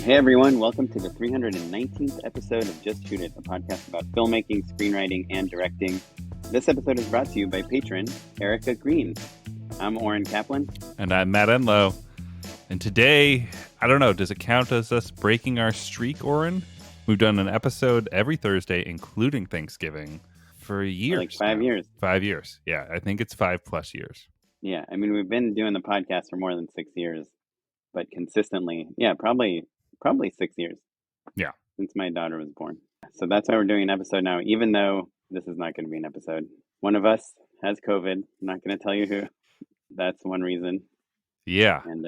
Hey everyone, welcome to the 319th episode of Just Shoot It, a podcast about filmmaking, screenwriting, and directing. This episode is brought to you by patron Erica Green. I'm Oren Kaplan. And I'm Matt Enlow. And today, I don't know, does it count as us breaking our streak, Oren? We've done an episode every Thursday, including Thanksgiving, for years. Like 5 years. 5 years. Yeah, I think it's 5+ years. Yeah, I mean, we've been doing the podcast for more than 6 years, but consistently, yeah, probably 6 years. Yeah. Since my daughter was born. So that's why we're doing an episode now, even though this is not going to be an episode. One of us has COVID. I'm not going to tell you who. That's one reason. Yeah. And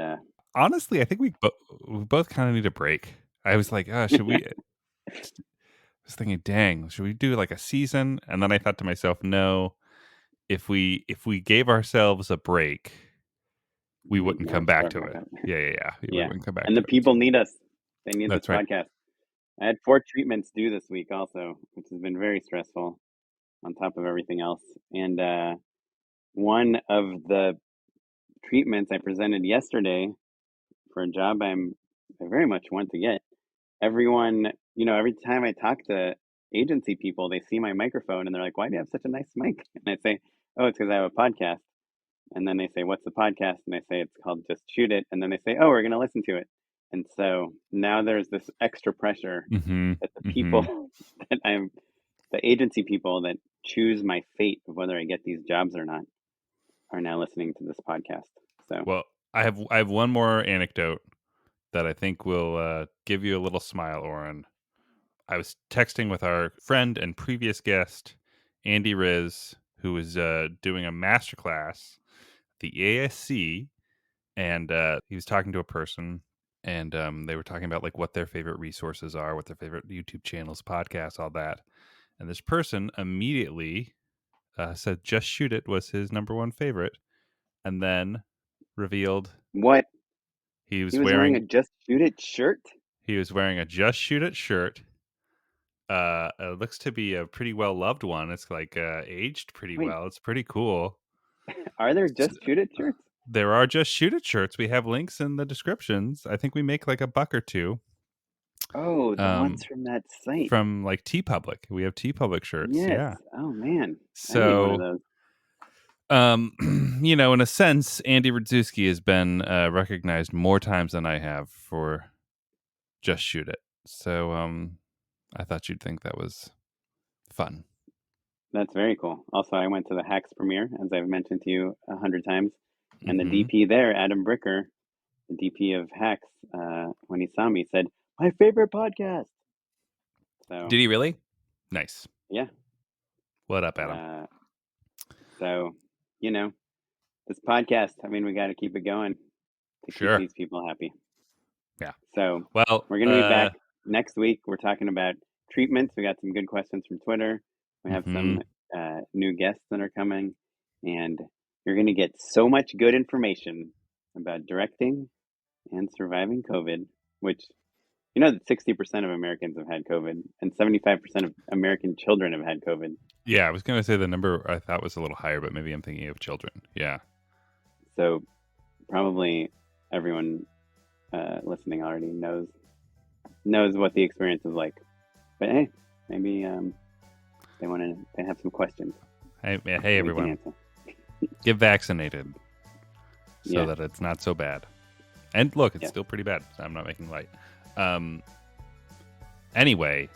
honestly, I think we both kind of need a break. I was like, should we? I was thinking, dang, should we do like a season? And then I thought to myself, no. If we gave ourselves a break, we wouldn't come back to it. Yeah. We wouldn't come back. And the people need us. They need this right. podcast. I had 4 treatments due this week also, which has been very stressful on top of everything else. And one of the treatments I presented yesterday for a job I very much want to get. Everyone, every time I talk to agency people, they see my microphone and they're like, why do you have such a nice mic? And I say, oh, it's because I have a podcast. And then they say, what's the podcast? And I say, it's called Just Shoot It. And then they say, oh, we're going to listen to it. And so now there's this extra pressure that the people the agency people that choose my fate of whether I get these jobs or not are now listening to this podcast. So, well, I have one more anecdote that I think will give you a little smile, Oren. I was texting with our friend and previous guest, Andy Riz, who was doing a masterclass at the ASC, and he was talking to a person. And they were talking about like what their favorite resources are, what their favorite YouTube channels, podcasts, all that. And this person immediately said Just Shoot It was his number one favorite. And then revealed what? He was wearing a Just Shoot It shirt? He was wearing a Just Shoot It shirt. It looks to be a pretty well-loved one. It's like aged pretty well. It's pretty cool. Are there Just Shoot It shirts? There are Just Shoot It shirts. We have links in the descriptions. I think we make like $1 or $2. Oh, the ones from that site. From like TeePublic. We have TeePublic shirts. Yes. Yeah. Oh man. So in a sense, Andy Radzewski has been recognized more times than I have for Just Shoot It. So I thought you'd think that was fun. That's very cool. Also, I went to the Hacks premiere, as I've mentioned to you 100 times. And the DP there, Adam Bricker, the DP of Hacks, when he saw me, said, my favorite podcast. So, did he really? Nice. Yeah. What up, Adam? So, this podcast, I mean, we got to keep it going to keep these people happy. Yeah. So, well, we're going to be back next week. We're talking about treatments. We got some good questions from Twitter. We have some new guests that are coming. And you're going to get so much good information about directing and surviving COVID, which, that 60% of Americans have had COVID and 75% of American children have had COVID. Yeah, I was going to say the number I thought was a little higher, but maybe I'm thinking of children. Yeah. So probably everyone listening already knows what the experience is like. But hey, maybe they have some questions. Hey everyone. Get vaccinated so that it's not so bad. And look, it's still pretty bad. So I'm not making light. Anyway,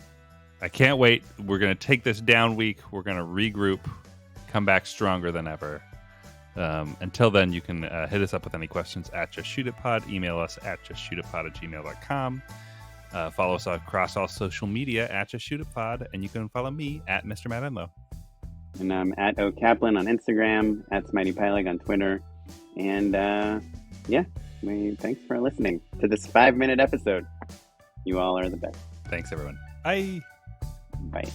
I can't wait. We're going to take this down week. We're going to regroup, come back stronger than ever. Until then, you can hit us up with any questions at Just Shoot It Pod. Email us at justshootitpod@gmail.com. Follow us across all social media at Just Shoot It Pod. And you can follow me at Mr. Matt Enlow. And I'm at O Kaplan on Instagram, at Smitey Pyleg on Twitter. And thanks for listening to this 5-minute episode. You all are the best. Thanks, everyone. Bye. Bye.